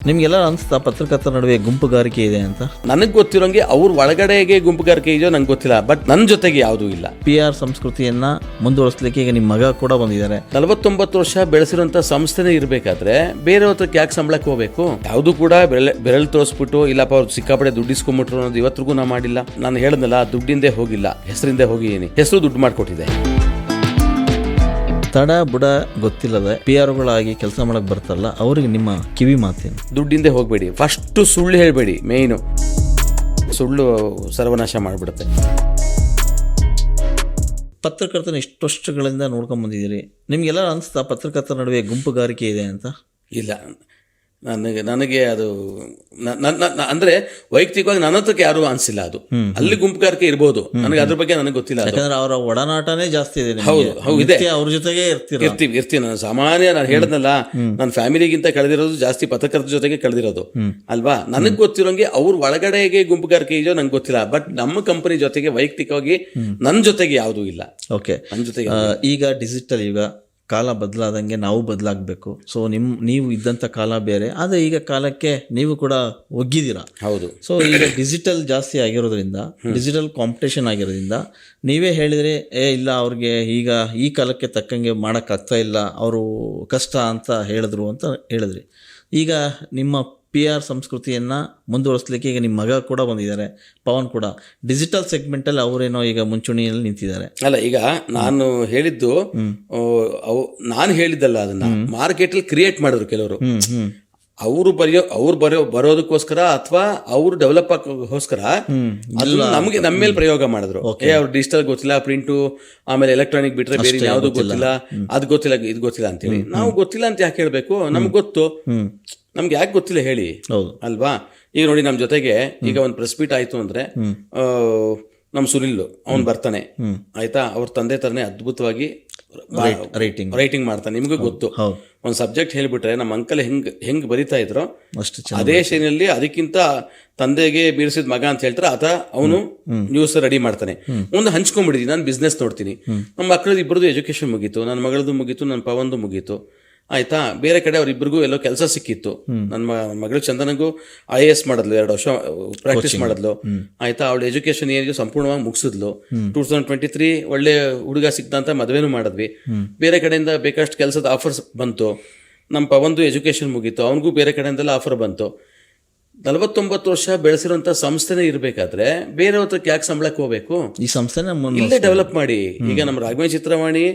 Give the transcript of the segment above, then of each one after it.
ನಿಮ್ಗೆಲ್ಲ ಅನಿಸ್ತಾ ಪತ್ರಕರ್ತರ ನಡುವೆ ಗುಂಪುಗಾರಿಕೆ ಇದೆ ಅಂತ? ನನಗೆ ಗೊತ್ತಿರೋಂಗೆ ಅವ್ರ ಒಳಗಡೆಗೆ ಗುಂಪುಗಾರಿಕೆ ಇದೆಯೋ ನಂಗೆ ಗೊತ್ತಿಲ್ಲ, ಬಟ್ ನನ್ನ ಜೊತೆಗೆ ಯಾವುದೂ ಇಲ್ಲ. PR ಸಂಸ್ಕೃತಿಯನ್ನ ಮುಂದುವರಿಸಲಿಕ್ಕೆ ಈಗ ನಿಮ್ಮ ಮಗ ಕೂಡ ಬಂದಿದ್ದಾರೆ. 49 ವರ್ಷ ಬೆಳೆಸಿರುವಂತ ಸಂಸ್ಥೆನೇ ಇರಬೇಕಾದ್ರೆ ಬೇರೆ ಹತ್ರಕ್ಕೆ ಯಾಕೆ ಸಂಬಳಕ್ಕೆ ಹೋಗ್ಬೇಕು? ಯಾವುದು ಕೂಡ ಬೆರಳು ತೋರಿಸ್ಬಿಟ್ಟು ಇಲ್ಲಪ್ಪ ಅವ್ರು ಸಿಕ್ಕಾಪಡೆ ದುಡ್ಡು ಇಸ್ಕೊಂಡ್ಬಿಟ್ರು ಅನ್ನೋದು ಇವತ್ತಿಗೂ ನಾ ಮಾಡಿಲ್ಲ. ನಾನು ಹೇಳಿದ್ನಲ್ಲ, ದುಡ್ಡಿಂದೇ ಹೋಗಿಲ್ಲ, ಹೆಸರಿಂದ ಹೋಗಿದ್ದೀನಿ. ಹೆಸರು ದುಡ್ಡು ಮಾಡಿಕೊಟ್ಟಿದೆ. ತಡ ಬುಡ ಗೊತ್ತಿಲ್ಲದೆ PR ಕೆಲಸ ಮಾಡಕ್ ಬರ್ತಲ್ಲ, ಅವ್ರಿಗೆ ನಿಮ್ಮ ಕಿವಿ ಮಾತೇನು? ದುಡ್ಡಿಂದೇ ಹೋಗಬೇಡಿ, ಫಸ್ಟ್ ಸುಳ್ಳು ಹೇಳಬೇಡಿ. ಮೇಯ್ನು ಸುಳ್ಳು ಸರ್ವನಾಶ ಮಾಡಿಬಿಡುತ್ತೆ. ಪತ್ರಕರ್ತನ ಇಷ್ಟು ವರ್ಷಗಳಿಂದ ನೋಡ್ಕೊಂಡ್ ಬಂದಿದ್ದೀರಿ, ನಿಮ್ಗೆಲ್ಲ ಅನಿಸ್ತಾ ಪತ್ರಕರ್ತರ ನಡುವೆ ಗುಂಪುಗಾರಿಕೆ ಇದೆ ಅಂತ? ಇಲ್ಲ, ನನಗೆ ಅದು ಅಂದ್ರೆ ವೈಯಕ್ತಿಕವಾಗಿ ನನ್ನ ಹತ್ರಕ್ಕೆ ಯಾರು ಅನ್ಸಿಲ್ಲ. ಅದು ಅಲ್ಲಿ ಗುಂಪುಗಾರಿಕೆ ಇರ್ಬೋದು, ನನಗೆ ಅದ್ರ ಬಗ್ಗೆ ನನಗೆ ಗೊತ್ತಿಲ್ಲ. ಯಾಕಂದ್ರೆ ಅವರ ಒಡನಾಟನೇ ಜಾಸ್ತಿ ಇದೆ. ಹೌದು ಇದೆ, ಅವ್ರ ಜೊತೆಗೆ ಇರ್ತೀವಿ. ನಾನು ಸಾಮಾನ್ಯ, ನಾನು ಹೇಳದ್ನಲ್ಲ, ನನ್ನ ಫ್ಯಾಮಿಲಿಗಿಂತ ಕಳೆದಿರೋದು ಜಾಸ್ತಿ ಪತ್ರಕರ್ತರ ಜೊತೆಗೆ ಕಳೆದಿರೋದು ಅಲ್ವಾ. ನನಗೆ ಗೊತ್ತಿರೋಂಗೆ ಅವ್ರ ಒಳಗಡೆಗೆ ಗುಂಪುಗಾರಿಕೆ ಇದೆಯೋ ನಂಗೆ ಗೊತ್ತಿಲ್ಲ, ಬಟ್ ನಮ್ಮ ಕಂಪನಿ ಜೊತೆಗೆ ವೈಯಕ್ತಿಕವಾಗಿ ನನ್ನ ಜೊತೆಗೆ ಯಾವುದೂ ಇಲ್ಲ. ಓಕೆ, ನನ್ನ ಜೊತೆಗೆ ಈಗ ಡಿಜಿಟಲ್ ಯುಗ, ಕಾಲ ಬದಲಾದಂಗೆ ನಾವು ಬದಲಾಗಬೇಕು. ಸೊ ನೀವು ಇದ್ದಂಥ ಕಾಲ ಬೇರೆ, ಆದರೆ ಈಗ ಕಾಲಕ್ಕೆ ನೀವು ಕೂಡ ಒಗ್ಗಿದ್ದೀರಾ. ಹೌದು. ಸೊ ಈಗ ಡಿಜಿಟಲ್ ಜಾಸ್ತಿ ಆಗಿರೋದ್ರಿಂದ, ಡಿಜಿಟಲ್ ಕಾಂಪಿಟೇಷನ್ ಆಗಿರೋದ್ರಿಂದ ನೀವೇ ಹೇಳಿದರೆ ಇಲ್ಲ ಅವ್ರಿಗೆ ಈಗ ಈ ಕಾಲಕ್ಕೆ ತಕ್ಕಂಗೆ ಮಾಡೋಕ್ಕಾಗ್ತಾ ಇಲ್ಲ, ಅವರು ಕಷ್ಟ ಅಂತ ಹೇಳಿದ್ರಿ. ಈಗ ನಿಮ್ಮ PR ಸಂಸ್ಕೃತಿಯನ್ನು ಮುಂದುವರಿಸಲಿಕ್ಕೆ ಈಗ ನಿಮ್ಮ ಮಗ ಕೂಡ ಬಂದಿದ್ದಾರೆ, ಪವನ್ ಕೂಡ ಡಿಜಿಟಲ್ ಸೆಗ್ಮೆಂಟಲ್ಲಿ ಅವರೇನೋ ಈಗ ಮುಂಚೂಣಿಯಲ್ಲಿ ನಿಂತಿದ್ದಾರೆ. ಅಲ್ಲ, ಈಗ ನಾನು ಹೇಳಿದ್ದು ನಾನು ಹೇಳಿದ್ದಲ್ಲ, ಅದನ್ನ ಮಾರ್ಕೆಟಲ್ಲಿ ಕ್ರಿಯೇಟ್ ಮಾಡಿದ್ರು ಕೆಲವರು. ಅವ್ರು ಬರೋದಕ್ಕೋಸ್ಕರ ಅಥವಾ ಅವ್ರು ಡೆವಲಪ್ ಆಗೋಸ್ಕರ ನಮಗೆ ನಮ್ಮ ಮೇಲೆ ಪ್ರಯೋಗ ಮಾಡಿದ್ರು. ಅವ್ರು ಡಿಜಿಟಲ್ ಗೊತ್ತಿಲ್ಲ, ಪ್ರಿಂಟು, ಆಮೇಲೆ ಎಲೆಕ್ಟ್ರಾನಿಕ್ ಬಿಟ್ರೆ ಬೇರೆ ಯಾವ್ದು ಗೊತ್ತಿಲ್ಲ, ಅದು ಗೊತ್ತಿಲ್ಲ, ಇದು ಗೊತ್ತಿಲ್ಲ ಅಂತೇಳಿ. ನಾವು ಗೊತ್ತಿಲ್ಲ ಅಂತ ಯಾಕೆ ಹೇಳ್ಬೇಕು? ನಮ್ಗೆ ಗೊತ್ತು. ನಮ್ಗೆ ಯಾಕೆ ಗೊತ್ತಿಲ್ಲ ಹೇಳಿ ಅಲ್ವಾ? ಈಗ ನೋಡಿ, ನಮ್ಮ ಜೊತೆಗೆ ಈಗ ಒಂದು ಪ್ರೆಸ್ ಮೀಟ್ ಆಯ್ತು ಅಂದ್ರೆ ನಮ್ ಸುನಿಲ್ ಅವ್ನು ಬರ್ತಾನೆ, ಆಯ್ತಾ? ಅವ್ರ ತಂದೆ ತರನೇ ಅದ್ಭುತವಾಗಿ ರೈಟಿಂಗ್ ಮಾಡ್ತಾನೆ. ನಿಮ್ಗೂ ಗೊತ್ತು, ಒಂದು ಸಬ್ಜೆಕ್ಟ್ ಹೇಳ್ಬಿಟ್ರೆ ನಮ್ಮ ಅಂಕಲ್ ಹೆಂಗ್ ಬರಿತಾ ಇದ್ರು ಅದೇ ಶೈಲಿಯಲ್ಲಿ, ಅದಕ್ಕಿಂತ ತಂದೆಗೆ ಮೀರಿಸಿದ ಮಗ ಅಂತ ಹೇಳ್ತಾರೆ ಆತ, ಅವನು ನ್ಯೂಸ್ ರೆಡಿ ಮಾಡ್ತಾನೆ. ಒಂದು ಹಂಚ್ಕೊಂಡ್ಬಿಟ್ಟಿದ್ದೀನಿ, ನಾನು ಬಿಸ್ನೆಸ್ ನೋಡ್ತೀನಿ. ನಮ್ಮ ಮಕ್ಕಳದ್ದು ಇಬ್ಬರದು ಎಜುಕೇಶನ್ ಮುಗೀತು, ನನ್ನ ಮಗಳದ್ದು ಮುಗೀತು, ನನ್ನ ಪವಂದು ಮುಗೀತು, ಆಯ್ತಾ? ಬೇರೆ ಕಡೆ ಅವ್ರಿಬ್ರಿಗೂ ಎಲ್ಲೋ ಕೆಲಸ ಸಿಕ್ಕಿತ್ತು. ನನ್ನ ಮಗಳು ಚಂದನಗೂ IAS ಮಾಡಿದ್ಲು, 2 ವರ್ಷ ಪ್ರಾಕ್ಟೀಸ್ ಮಾಡಿದ್ಲು, ಆಯ್ತಾ? ಅವಳ ಎಜುಕೇಶನ್ ಏನಿದೆ ಸಂಪೂರ್ಣವಾಗಿ ಮುಗಿಸಿದ್ಲು. 2023 ಒಳ್ಳೆ ಹುಡುಗ ಸಿಕ್ತಂತ ಮದುವೆನೂ ಮಾಡಿದ್ವಿ. ಬೇರೆ ಕಡೆಯಿಂದ ಬೇಕಷ್ಟು ಕೆಲಸದ ಆಫರ್ಸ್ ಬಂತು. ನಮ್ಮ ಪವಂದು ಎಜುಕೇಶನ್ ಮುಗೀತು, ಅವನಿಗೂ ಬೇರೆ ಕಡೆಯಿಂದೆಲ್ಲ ಆಫರ್ ಬಂತು. 49 ವರ್ಷ ಬೆಳೆಸಿರುವಂತ ಸಂಸ್ಥೆನೇ ಇರಬೇಕಾದ್ರೆ ಬೇರೆ ಹತ್ರಕ್ಕೆ ಯಾಕೆ ಸಂಬಳಕ್ಕೆ ಹೋಗ್ಬೇಕು? ಈ ಸಂಸ್ಥೆನ ಇಲ್ಲೇ ಡೆವಲಪ್ ಮಾಡಿ. ಈಗ ನಮ್ಮ ರಾಘವೇಂದ್ರ ಚಿತ್ರವಾಣಿ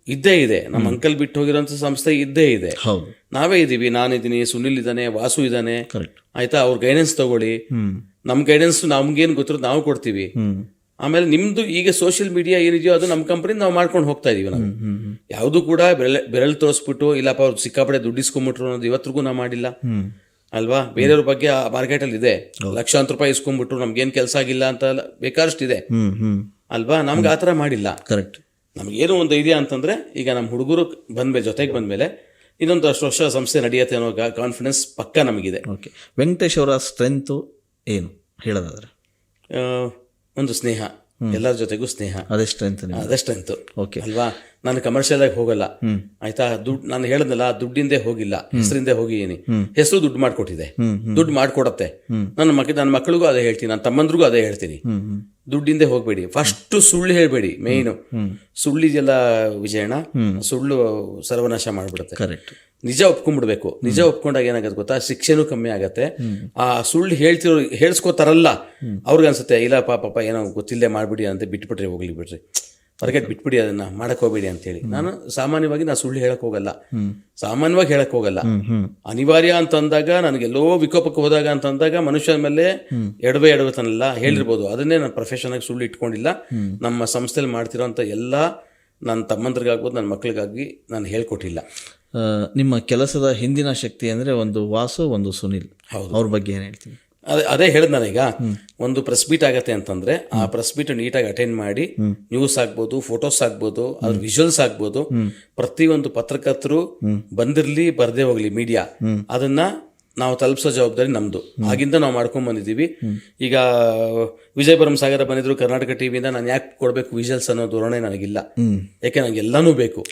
ಇದ್ದೇ ಇದೆ, ನಮ್ಮ ಅಂಕಲ್ ಬಿಟ್ಟು ಹೋಗಿರೋಂಥ ಸಂಸ್ಥೆ ಇದ್ದೇ ಇದೆ, ನಾವೇ ಇದೀವಿ. ನಾನಿದ್ದೀನಿ, ಸುನಿಲ್ ಇದ್ದಾನೆ, ವಾಸು ಇದ್ದಾನೆ, ಆಯ್ತಾ? ಅವ್ರ ಗೈಡೆನ್ಸ್ ತಗೊಳ್ಳಿ. ನಮ್ ಗೈಡೆನ್ಸ್ ನಮ್ಗೇನು ಗೊತ್ತಿರೋ ನಾವು ಕೊಡ್ತೀವಿ. ಆಮೇಲೆ ನಿಮ್ದು ಈಗ ಸೋಷಿಯಲ್ ಮೀಡಿಯಾ ಏನಿದೆಯೋ ಅದು ನಮ್ಮ ಕಂಪನಿ ನಾವು ಮಾಡ್ಕೊಂಡು ಹೋಗ್ತಾ ಇದೀವಿ. ನಾವು ಯಾವುದು ಕೂಡ ಬೆರಳು ತೋರಿಸ್ಬಿಟ್ಟು ಇಲ್ಲಪ್ಪ ಅವ್ರು ಸಿಕ್ಕಾಪಡೆ ದುಡ್ಡು ಇಸ್ಕೊಂಡ್ಬಿಟ್ರು ಅನ್ನೋದು ಇವತ್ತಿಗೂ ನಾವು ಮಾಡಿಲ್ಲ ಅಲ್ವಾ? ಬೇರೆಯವ್ರ ಬಗ್ಗೆ ಮಾರ್ಕೆಟಲ್ಲಿ ಇದೆ, ಲಕ್ಷಾಂತರ ರೂಪಾಯಿ ಇಸ್ಕೊಂಡ್ಬಿಟ್ರು, ನಮ್ಗೇನು ಕೆಲಸ ಆಗಿಲ್ಲ ಅಂತ ಬೇಕಾದಷ್ಟಿದೆ ಅಲ್ವಾ? ನಮ್ಗೆ ಆ ಥರ ಮಾಡಿಲ್ಲ. ಕರೆಕ್ಟ್. ನಮಗೇನು ಒಂದು ಇದೆಯಾ ಅಂತಂದ್ರೆ, ಈಗ ನಮ್ಮ ಹುಡುಗರು ಜೊತೆಗೆ ಬಂದ್ಮೇಲೆ ಇನ್ನೊಂದು ಅಷ್ಟು ವರ್ಷ ಸಂಸ್ಥೆ ನಡೆಯುತ್ತೆ ಅನ್ನೋ ಕಾನ್ಫಿಡೆನ್ಸ್ ಪಕ್ಕ ನಮಗಿದೆ. ಓಕೆ, ವೆಂಕಟೇಶ್ ಅವರ ಸ್ಟ್ರೆಂತು ಏನು ಹೇಳೋದಾದ್ರೆ? ಒಂದು ಸ್ನೇಹ, ಎಲ್ಲರ ಜೊತೆಗೂ ಸ್ನೇಹ, ಅದೇ ಸ್ಟ್ರೆಂತ್. ಓಕೆ ಅಲ್ವಾ? ನಾನು ಕಮರ್ಷಿಯಲ್ ಆಗಿ ಹೋಗಲ್ಲ, ಆಯ್ತಾ? ನಾನು ಹೇಳಿದ್ನಲ್ಲ, ದುಡ್ಡಿಂದೇ ಹೋಗಿಲ್ಲ, ಹೆಸರಿಂದೇ ಹೋಗಿದ್ದೀನಿ. ಹೆಸರು ದುಡ್ಡು ಮಾಡಿಕೊಟ್ಟಿದೆ, ದುಡ್ಡು ಮಾಡಿಕೊಡತ್ತೆ. ನನ್ನ ಮಕ್ಕಳಿಗೂ ಅದೇ ಹೇಳ್ತೀನಿ, ನನ್ನ ತಮ್ಮಂದ್ರಿಗೂ ಅದೇ ಹೇಳ್ತೀನಿ. ದುಡ್ಡಿಂದೇ ಹೋಗ್ಬೇಡಿ, ಫಸ್ಟ್ ಸುಳ್ಳು ಹೇಳ್ಬೇಡಿ. ಮೇಯ್ನು ಸುಳ್ಳಿದೆಲ್ಲ ವಿಜಯಣ್ಣ, ಸುಳ್ಳು ಸರ್ವನಾಶ ಮಾಡ್ಬಿಡುತ್ತೆ. ಕರೆಕ್ಟ್. ನಿಜ ಒಪ್ಕೊಂಡ್ಬಿಡ್ಬೇಕು. ನಿಜ ಒಪ್ಕೊಂಡಾಗ ಏನಾಗತ್ತೆ ಗೊತ್ತಾ? ಶಿಕ್ಷೆನೂ ಕಮ್ಮಿ ಆಗತ್ತೆ. ಆ ಸುಳ್ಳು ಹೇಳ್ಸ್ಕೋತಾರಲ್ಲ, ಅವ್ರಿಗೆ ಅನ್ಸುತ್ತೆ ಇಲ್ಲ ಪಾಪ ಏನೋ ಗೊತ್ತಿಲ್ಲದೆ ಮಾಡ್ಬಿಡಿ ಅಂತ ಬಿಟ್ಬಿಟ್ರಿ, ಹೋಗ್ಲಿ ಬಿಡ್ರಿ, ಹೊರಗೆ ಬಿಟ್ಬಿಡಿ, ಅದನ್ನ ಮಾಡಕ್ ಹೋಗ್ಬೇಡಿ ಅಂತೇಳಿ. ನಾನು ಸಾಮಾನ್ಯವಾಗಿ ಸುಳ್ಳು ಹೇಳಕ್ ಹೋಗಲ್ಲ, ಸಾಮಾನ್ಯವಾಗಿ ಹೇಳಕ್ ಹೋಗಲ್ಲ. ಅನಿವಾರ್ಯ ಅಂತಂದಾಗ, ನನಗೆಲ್ಲೋ ವಿಕೋಪಕ್ಕೆ ಹೋದಾಗ ಅಂತಂದಾಗ ಮನುಷ್ಯನ ಮೇಲೆ ಎಡವತನಲ್ಲ ಹೇಳಿರ್ಬೋದು. ಅದನ್ನೇ ನಾನು ಪ್ರೊಫೆಷನ್ ಆಗಿ ಸುಳ್ಳು ಇಟ್ಕೊಂಡಿಲ್ಲ. ನಮ್ಮ ಸಂಸ್ಥೆಯಲ್ಲಿ ಮಾಡ್ತಿರೋಂಥ ಎಲ್ಲ ನನ್ನ ತಮ್ಮಂದ್ರಿಗಾಗ್ಬೋದು, ನನ್ನ ಮಕ್ಳಿಗಾಗಿ ನಾನು ಹೇಳ್ಕೊಟ್ಟಿಲ್ಲ. ನಿಮ್ಮ ಕೆಲಸದ ಹಿಂದಿನ ಶಕ್ತಿ ಅಂದ್ರೆ ಒಂದು ವಾಸು, ಒಂದು ಸುನಿಲ್. ಅವ್ರ ಬಗ್ಗೆ ಏನು ಹೇಳ್ತೀನಿ? ಅದೇ ಹೇಳಿದ್ ನಾನೀಗ, ಒಂದು ಪ್ರೆಸ್ ಮೀಟ್ ಆಗತ್ತೆ ಅಂತಂದ್ರೆ ಆ ಪ್ರೆಸ್ ಮೀಟ್ ನೀಟಾಗಿ ಅಟೆಂಡ್ ಮಾಡಿ, ನ್ಯೂಸ್ ಆಗ್ಬೋದು, ಫೋಟೋಸ್ ಆಗ್ಬೋದು, ಅದ್ರ ವಿಜುವಲ್ಸ್ ಆಗ್ಬೋದು, ಪ್ರತಿಯೊಂದು ಪತ್ರಕರ್ತರು ಬಂದಿರ್ಲಿ ಬರ್ದೇ ಹೋಗ್ಲಿ, ಮೀಡಿಯಾ ಅದನ್ನ ನಾವು ತಲುಪಿಸೋ ಜವಾಬ್ದಾರಿ ನಮ್ದು. ಆಗಿಂದ ನಾವು ಮಾಡ್ಕೊಂಡ್ ಬಂದಿದ್ದೀವಿ. ಈಗ ವಿಜಯಪುರಂ ಸಾಗರ ಬಂದಿದ್ರು ಕರ್ನಾಟಕ ಟಿವಿಯಿಂದ, ನಾನು ಯಾಕೆ ಕೊಡ್ಬೇಕು ವಿಜುವಲ್ಸ್ ಅನ್ನೋ ಧೋರಣೆ ನನಗಿಲ್ಲ. ಯಾಕೆ ನನಗೆ ಎಲ್ಲಾನು ಬೇಕು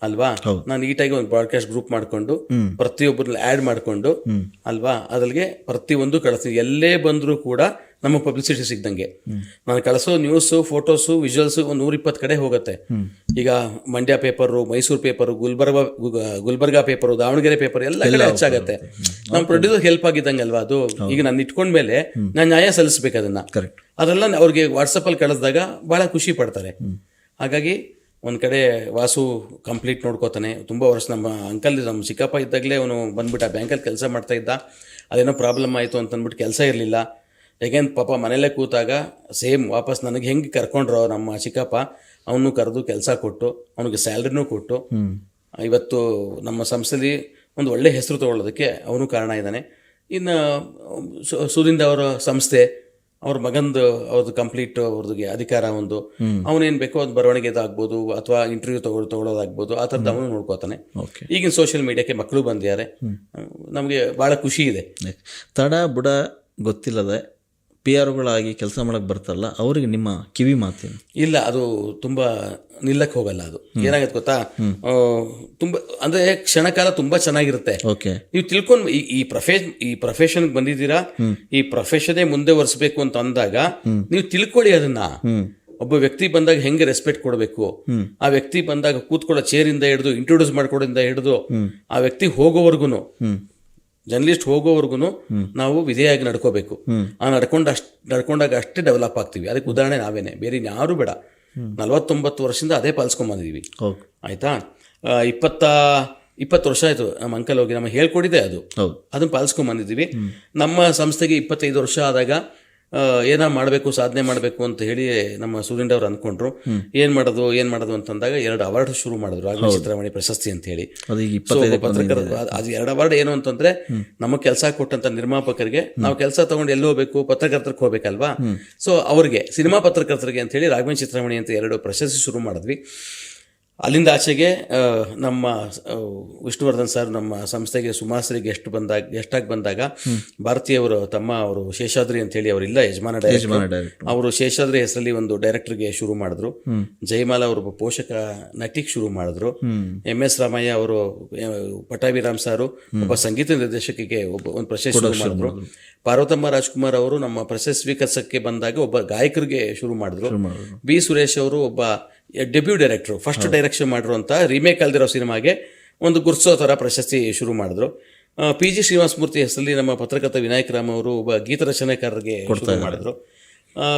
ಅಲ್ವಾ. ನಾನು ನೀಟಾಗಿ ಒಂದು ಬ್ರಾಡ್ಕಾಸ್ಟ್ ಗ್ರೂಪ್ ಮಾಡ್ಕೊಂಡು ಪ್ರತಿಯೊಬ್ಬರನ್ನ ಆಡ್ ಮಾಡ್ಕೊಂಡು ಅಲ್ವಾ, ಅದ್ರಿಗೆ ಪ್ರತಿಯೊಂದು ಕಳಿಸ್ತೀವಿ. ಎಲ್ಲೇ ಬಂದ್ರು ಕೂಡ ನಮ್ಮ ಪಬ್ಲಿಸಿಟಿ ಸಿಗ್ದಂಗೆ. ನಾನು ಕಳಿಸೋ ನ್ಯೂಸು, ಫೋಟೋಸು, ವಿಜುವಲ್ಸು ಒಂದು 120 ಕಡೆ ಹೋಗುತ್ತೆ. ಈಗ Mandya paper, Mysuru paper, Gulbarga paper, Davanagere paper ಎಲ್ಲ ಕಡೆ ಹೆಚ್ಚಾಗತ್ತೆ. ನಮ್ಮ ಪ್ರೊಡ್ಯೂಸರ್ ಹೆಲ್ಪ್ ಆಗಿದ್ದಂಗೆ ಅಲ್ವಾ ಅದು. ಈಗ ನಾನು ಇಟ್ಕೊಂಡ್ಮೇಲೆ ನಾನು ನ್ಯಾಯ ಸಲ್ಲಿಸ್ಬೇಕು ಅದನ್ನ. ಅದೆಲ್ಲ ಅವ್ರಿಗೆ ವಾಟ್ಸಪ್ ಅಲ್ಲಿ ಕಳಿಸಿದಾಗ ಬಹಳ ಖುಷಿ ಪಡ್ತಾರೆ. ಹಾಗಾಗಿ ಒಂದ್ ಕಡೆ ವಾಸು ಕಂಪ್ಲೀಟ್ ನೋಡ್ಕೋತಾನೆ. ತುಂಬಾ ವರ್ಷ ನಮ್ಮ ಅಂಕಲ್, ನಮ್ಮ ಚಿಕ್ಕಪ್ಪ ಇದ್ದಾಗಲೇ ಅವನು ಬಂದ್ಬಿಟ್ಟು ಆ ಬ್ಯಾಂಕಲ್ಲಿ ಕೆಲಸ ಮಾಡ್ತಾ ಇದ್ದ. ಅದೇನೋ ಪ್ರಾಬ್ಲಮ್ ಆಯಿತು ಅಂತ ಅಂದ್ಬಿಟ್ಟು ಕೆಲಸ ಇರಲಿಲ್ಲ. ಯಾಕೆಂದ್ರೆ ಪಾಪ ಮನೇಲೇ ಕೂತಾಗ ಸೇಮ್ ವಾಪಸ್ ನನಗೆ ಹೆಂಗೆ ಕರ್ಕೊಂಡ್ರೋ ನಮ್ಮ ಚಿಕ್ಕಪ್ಪ, ಅವನು ಕರೆದು ಕೆಲಸ ಕೊಟ್ಟು ಅವನಿಗೆ ಸ್ಯಾಲ್ರಿನೂ ಕೊಟ್ಟು ಇವತ್ತು ನಮ್ಮ ಸಂಸ್ಥೆಯಲ್ಲಿ ಒಂದು ಒಳ್ಳೆ ಹೆಸರು ತಗೊಳ್ಳೋದಕ್ಕೆ ಅವನು ಕಾರಣ ಇದ್ದಾನೆ. ಇನ್ನು ಸುರಿಂದ ಅವರ ಸಂಸ್ಥೆ, ಅವ್ರ ಮಗಂದು ಅವ್ರದ್ದು ಕಂಪ್ಲೀಟ್ ಅವ್ರದ್ದು ಅಧಿಕಾರ ಒಂದು, ಅವನೇನು ಬೇಕೋ ಅದು ಬರವಣಿಗೆದಾಗ್ಬೋದು ಅಥವಾ ಇಂಟರ್ವ್ಯೂ ತಗೊಳ್ಳೋದಾಗ್ಬೋದು, ಆ ಥರದ್ದು ಅವನು ನೋಡ್ಕೋತಾನೆ. ಈಗಿನ ಸೋಷಿಯಲ್ ಮೀಡಿಯಾಕ್ಕೆ ಮಕ್ಕಳು ಬಂದಿದ್ದಾರೆ. ನಮಗೆ ಭಾಳ ಖುಷಿ ಇದೆ. ತಡ ಬುಡ ಗೊತ್ತಿಲ್ಲದೆ PR ಕೆಲಸ ಮಾಡಕ್ಕೆ ಬರ್ತಾರಲ್ಲ, ಅವ್ರಿಗೆ ನಿಮ್ಮ ಕಿವಿ ಮಾತೇನು? ಇಲ್ಲ, ಅದು ತುಂಬಾ ನಿಲ್ಲಕ್ಕೆ ಹೋಗಲ್ಲ. ಅದು ಏನಾಗುತ್ತೆ ಗೊತ್ತಾ, ತುಂಬಾ ಅಂದ್ರೆ ಕ್ಷಣಕಾಲ ತುಂಬಾ ಚೆನ್ನಾಗಿರುತ್ತೆ. ನೀವು ತಿಳ್ಕೊಂಡು ಈ ಪ್ರೊಫೆಷನ್ ಬಂದಿದ್ದೀರಾ, ಈ ಪ್ರೊಫೆಷನ್ನೇ ಮುಂದೆ ಒರೆಸ್ಬೇಕು ಅಂತ ಅಂದಾಗ ನೀವು ತಿಳ್ಕೊಳ್ಳಿ ಅದನ್ನ. ಒಬ್ಬ ವ್ಯಕ್ತಿ ಬಂದಾಗ ಹೆಂಗೆ ರೆಸ್ಪೆಕ್ಟ್ ಕೊಡಬೇಕು, ಆ ವ್ಯಕ್ತಿ ಬಂದಾಗ ಕೂತ್ಕೊಳ್ಳೋ ಚೇರಿಂದ ಹಿಡಿದು ಇಂಟ್ರೊಡ್ಯೂಸ್ ಮಾಡ್ಕೊಡೋದ್ರಿಂದ ಹಿಡಿದು ಆ ವ್ಯಕ್ತಿ ಹೋಗೋವರೆಗೂ, ಜರ್ನಲಿಸ್ಟ್ ಹೋಗೋವರೆಗೂ ನಾವು ವಿಧೇಯಾಗಿ ನಡ್ಕೋಬೇಕು. ಆ ನಡ್ಕೊಂಡಾಗ ಅಷ್ಟೇ ಡೆವಲಪ್ ಆಗ್ತೀವಿ. ಅದಕ್ಕೆ ಉದಾಹರಣೆ ನಾವೇನೆ, ಬೇರೆ ಯಾರು ಬೇಡ. 49 ವರ್ಷದಿಂದ ಅದೇ ಪಾಲಿಸ್ಕೊಂಡ್ ಬಂದಿದ್ದೀವಿ. ಆಯ್ತಾ, 20 ವರ್ಷ ಆಯ್ತು ನಮ್ಮ ಅಂಕಲ್ ಹೋಗಿ ನಮಗೆ ಹೇಳ್ಕೊಡಿದೆ ಅದು, ಅದನ್ನ ಪಾಲಿಸ್ಕೊಂಡ್ ಬಂದಿದ್ದೀವಿ. ನಮ್ಮ ಸಂಸ್ಥೆಗೆ 25 ವರ್ಷ ಆದಾಗ ಏನೋ ಮಾಡಬೇಕು, ಸಾಧನೆ ಮಾಡಬೇಕು ಅಂತ ಹೇಳಿ ನಮ್ಮ ಸೂರ್ಯಂಡ್ ಅವರು ಅಂದ್ಕೊಂಡ್ರು. ಏನ್ ಮಾಡೋದು ಅಂತಂದಾಗ 2 ಅವಾರ್ಡ್ ಶುರು ಮಾಡಿದ್ರು, ರಾಘವೇಂದ್ರ ಚಿತ್ರಮಣಿ ಪ್ರಶಸ್ತಿ ಅಂತ ಹೇಳಿ. ಪತ್ರಕರ್ತ ಅದು 2 ಅವಾರ್ಡ್ ಏನು ಅಂತಂದ್ರೆ, ನಮ್ಮ ಕೆಲಸ ಕೊಟ್ಟಂತ ನಿರ್ಮಾಪಕರಿಗೆ, ನಾವು ಕೆಲಸ ತಗೊಂಡು ಎಲ್ಲಿ ಹೋಗ್ಬೇಕು, ಪತ್ರಕರ್ತರಿಗೆ ಹೋಗ್ಬೇಕಲ್ವಾ. ಸೊ ಅವ್ರಿಗೆ, ಸಿನಿಮಾ ಪತ್ರಕರ್ತರಿಗೆ ಅಂತ ಹೇಳಿ ರಾಘವೇಂದ್ರ ಚಿತ್ರಮಣಿ ಅಂತ 2 ಪ್ರಶಸ್ತಿ ಶುರು ಮಾಡಿದ್ವಿ. ಅಲ್ಲಿಂದ ಆಚೆಗೆ ನಮ್ಮ ವಿಷ್ಣುವರ್ಧನ್ ಸರ್ ನಮ್ಮ ಸಂಸ್ಥೆಗೆ ಸುಮಾಶ್ರೀ ಗೆಸ್ಟಾಗಿ ಬಂದಾಗ ಭಾರತೀಯವರು ಅವರು ಶೇಷಾದ್ರಿ ಅಂತ ಹೇಳಿ, ಅವರಿಲ್ಲ ಯಜಮಾನ ಡೈರೆಕ್ಟರ್, ಅವರು ಶೇಷಾದ್ರಿ ಹೆಸರಲ್ಲಿ ಒಂದು ಡೈರೆಕ್ಟರ್ಗೆ ಶುರು ಮಾಡಿದ್ರು. ಜಯಮಾಲಾ ಅವರು ಪೋಷಕ ನಟಿಗೆ ಶುರು ಮಾಡಿದ್ರು. MS ರಾಮಯ್ಯ ಅವರು, ಪಟಾಭಿರಾಮ್ ಸಾರು ಒಬ್ಬ ಸಂಗೀತ ನಿರ್ದೇಶಕಿಗೆ ಒಂದು ಪ್ರಶಸ್ತಿ ಶುರು ಮಾಡಿದ್ರು. ಪಾರ್ವತಮ್ಮ ರಾಜ್ಕುಮಾರ್ ಅವರು ನಮ್ಮ ಪ್ರಶಸ್ತಿ ಸ್ವೀಕರಿಸಕ್ಕೆ ಬಂದಾಗ ಒಬ್ಬ ಗಾಯಕರಿಗೆ ಶುರು ಮಾಡಿದ್ರು. B ಸುರೇಶ್ ಅವರು ಒಬ್ಬ ಡೆಬ್ಯೂ ಡೈರೆಕ್ಟರ್, ಫಸ್ಟ್ ಡೈರೆಕ್ಷನ್ ಮಾಡಿರುವಂತ ರೀಮೇಕ್ ಅಲ್ದಿರೋ ಸಿನಿಮಾಗೆ ಒಂದು ಗುರ್ಸೋ ಥರ ಪ್ರಶಸ್ತಿ ಶುರು ಮಾಡಿದ್ರು. PG ಶ್ರೀನಿವಾಸ ಮೂರ್ತಿ ಹೆಸರಲ್ಲಿ ನಮ್ಮ ಪತ್ರಕರ್ತ ವಿನಾಯಕ್ ರಾಮ್ ಅವರು ಒಬ್ಬ ಗೀತ ರಚನೆಕಾರರಿಗೆ ಶುರು ಮಾಡಿದ್ರು.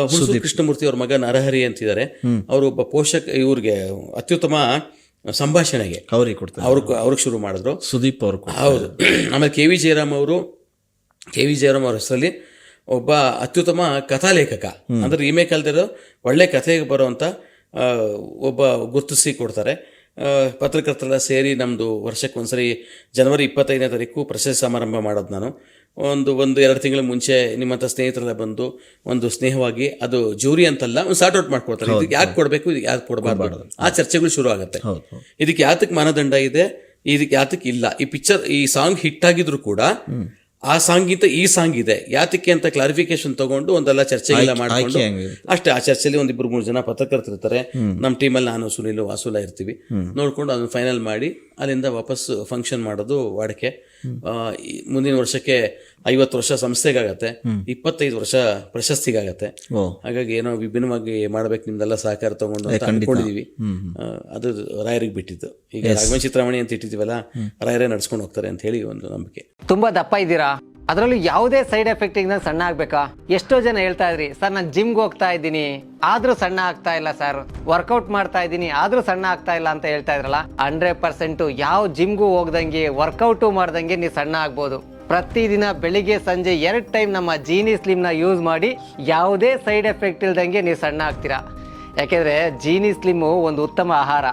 ಹುಣಸೂರು ಕೃಷ್ಣಮೂರ್ತಿ ಅವ್ರ ಮಗ ನರಹರಿ ಅಂತಿದ್ದಾರೆ, ಅವರು ಒಬ್ಬ ಪೋಷಕ, ಇವ್ರಿಗೆ ಅತ್ಯುತ್ತಮ ಸಂಭಾಷಣೆಗೆ ಅವ್ರಿಗೆ ಶುರು ಮಾಡಿದ್ರು. ಸುದೀಪ್ ಅವರು, ಹೌದು. ಆಮೇಲೆ KV ಜಯರಾಮ್ ಅವ್ರ ಹೆಸರಲ್ಲಿ ಒಬ್ಬ ಅತ್ಯುತ್ತಮ ಕಥಾಲೇಖಕ, ಅಂದ್ರೆ ರೀಮೇಕ್ ಅಲ್ದಿರೋ ಒಳ್ಳೆ ಕಥೆಗೆ ಬರುವಂತ ಒಬ್ಬ ಗುರುತಿಸಿ ಕೊಡ್ತಾರೆ. ಪತ್ರಕರ್ತರೆಲ್ಲ ಸೇರಿ ನಮ್ಮದು ವರ್ಷಕ್ಕೆ ಒಂದ್ಸರಿ ಜನವರಿ 25ನೇ ತಾರೀಕು ಪ್ರಶಸ್ತಿ ಸಮಾರಂಭ ಮಾಡೋದು. ನಾನು ಒಂದು 2 ತಿಂಗಳ ಮುಂಚೆ ನಿಮ್ಮಂಥ ಸ್ನೇಹಿತರೆಲ್ಲ ಬಂದು ಒಂದು ಸ್ನೇಹವಾಗಿ, ಅದು ಜೂರಿ ಅಂತಲ್ಲ, ಒಂದು ಸಾರ್ಟ್ ಔಟ್ ಮಾಡ್ಕೊಡ್ತಾರೆ. ಇದಕ್ಕೆ ಯಾಕೆ ಕೊಡಬೇಕು, ಇದಕ್ಕೆ ಯಾಕೆ ಕೊಡಬಾರ್ದು, ಆ ಚರ್ಚೆಗಳು ಶುರು ಆಗುತ್ತೆ. ಇದಕ್ಕೆ ಯಾತಕ್ಕೆ ಮಾನದಂಡ ಇದೆ, ಇದಕ್ಕೆ ಯಾತಕ್ಕೆ ಇಲ್ಲ. ಈ ಸಾಂಗ್ ಹಿಟ್ ಆಗಿದ್ರು ಕೂಡ ಆ ಸಾಂಗಿಂತ ಈ ಸಾಂಗ್ ಇದೆ ಯಾತಕ್ಕೆ ಅಂತ ಕ್ಲಾರಿಫಿಕೇಶನ್ ತಗೊಂಡು ಒಂದೆಲ್ಲ ಚರ್ಚೆಗೆಲ್ಲ ಮಾಡ್ಕೊಂಡು ಅಷ್ಟೇ. ಆ ಚರ್ಚೆಯಲ್ಲಿ 1-2-3 ಜನ ಪತ್ರಕರ್ತರು ಇರ್ತಾರೆ. ನಮ್ಮ ಟೀಮಲ್ಲಿ ನಾನು, ಸುನಿಲ್, ವಾಸುಲ ಇರ್ತೀವಿ. ನೋಡ್ಕೊಂಡು ಅದನ್ನ ಫೈನಲ್ ಮಾಡಿ ಅಲ್ಲಿಂದ ವಾಪಸ್ ಫಂಕ್ಷನ್ ಮಾಡೋದು ವಾಡಿಕೆ. ಮುಂದಿನ ವರ್ಷಕ್ಕೆ 50 ವರ್ಷ ಸಂಸ್ಥೆಗಾಗತ್ತೆ, 25 ವರ್ಷ ಪ್ರಶಸ್ತಿಗಾಗತ್ತೆ. ಹಾಗಾಗಿ ಏನೋ ವಿಭಿನ್ನವಾಗಿ ಮಾಡ್ಬೇಕು, ನಿಮ್ದೆಲ್ಲ ಸಹಕಾರ ತಗೊಂಡು ಅಂತ ಅನ್ಕೊಂಡಿದೀವಿ. ಅದು ರಾಯರಿಗೆ ಬಿಟ್ಟಿದ್ದು. ಈಗ ರಾಘವೇಂದ್ರ ಚಿತ್ರಮಣಿ ಅಂತ ಇಟ್ಟಿದ್ದೀವಲ್ಲ, ರಾಯರೇ ನಡ್ಸ್ಕೊಂಡು ಹೋಗ್ತಾರೆ ಅಂತ ಹೇಳಿ ಒಂದು ನಂಬಿಕೆ. ತುಂಬಾ ದಪ್ಪ ಇದ್ದೀರಾ, ಅದರಲ್ಲೂ ಯಾವುದೇ ಸೈಡ್ ಎಫೆಕ್ಟ್ ಇಂದ ಸಣ್ಣ ಆಗ್ಬೇಕಾ? ಎಷ್ಟೋ ಜನ ಹೇಳ್ತಾ ಇದ್ರಿ, ಸರ್ ನಾನು ಜಿಮ್ಗೆ ಹೋಗ್ತಾ ಇದ್ದೀನಿ ಆದ್ರೂ ಸಣ್ಣ ಆಗ್ತಾ ಇಲ್ಲ ಸರ್, ವರ್ಕೌಟ್ ಮಾಡ್ತಾ ಇದ್ದೀನಿ ಆದ್ರೂ ಸಣ್ಣ ಆಗ್ತಾ ಇಲ್ಲ ಅಂತ ಹೇಳ್ತಾ ಇದ್ರಲ್ಲ. 100% ಯಾವ ಜಿಮ್ಗೂ ಹೋಗ್ದಂಗೆ ವರ್ಕೌಟು ಮಾಡ್ದಂಗೆ ನೀವು ಸಣ್ಣ ಆಗ್ಬೋದು. ಪ್ರತಿದಿನ ಬೆಳಿಗ್ಗೆ ಸಂಜೆ 2 ಟೈಮ್ ನಮ್ಮ ಜೀನಿ ಸ್ಲಿಮ್ನ ಯೂಸ್ ಮಾಡಿ ಯಾವುದೇ ಸೈಡ್ ಎಫೆಕ್ಟ್ ಇಲ್ದಂಗೆ ನೀವು ಸಣ್ಣ ಆಗ್ತೀರಾ. ಯಾಕೆಂದ್ರೆ ಜೀನಿ ಸ್ಲಿಮ್ಮು ಒಂದು ಉತ್ತಮ ಆಹಾರ.